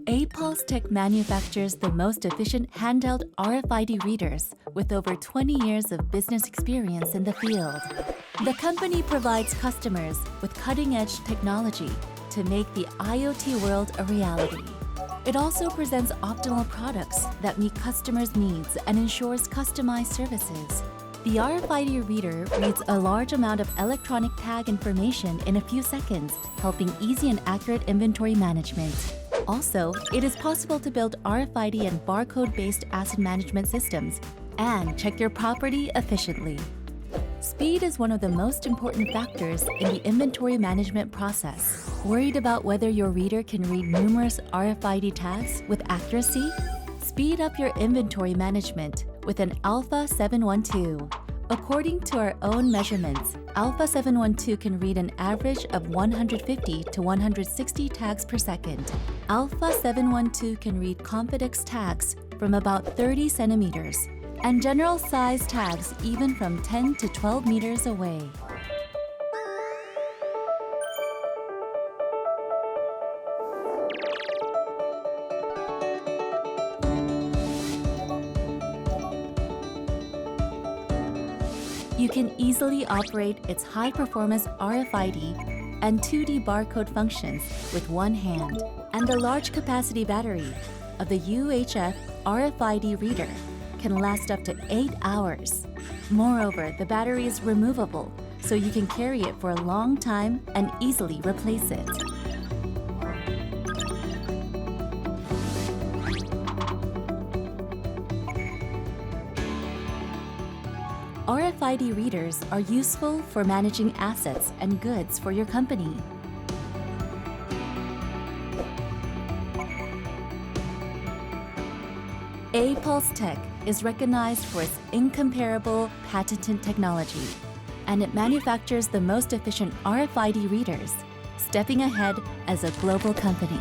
Apulsetech manufactures the most efficient handheld RFID readers with over 20 years of business experience in the field. The company provides customers with cutting-edge technology to make the IoT world a reality. It also presents optimal products that meet customers' needs and ensures customized services. The RFID reader reads a large amount of electronic tag information in a few seconds, helping easy and accurate inventory management. Also, it is possible to build RFID and barcode-based asset management systems and check your property efficiently. Speed is one of the most important factors in the inventory management process. Worried about whether your reader can read numerous RFID tags with accuracy? Speed up your inventory management with an Alpha 712. According to our own measurements, Alpha 712 can read an average of 150 to 160 tags per second. Alpha 712 can read Confidence tags from about 30 centimeters and general size tags even from 10 to 12 meters away. You can easily operate its high-performance RFID and 2D barcode functions with one hand. And the large capacity battery of the UHF RFID reader can last up to 8 hours. Moreover, the battery is removable, so you can carry it for a long time and easily replace it. RFID readers are useful for managing assets and goods for your company. Apulsetech is recognized for its incomparable patented technology, and it manufactures the most efficient RFID readers, stepping ahead as a global company.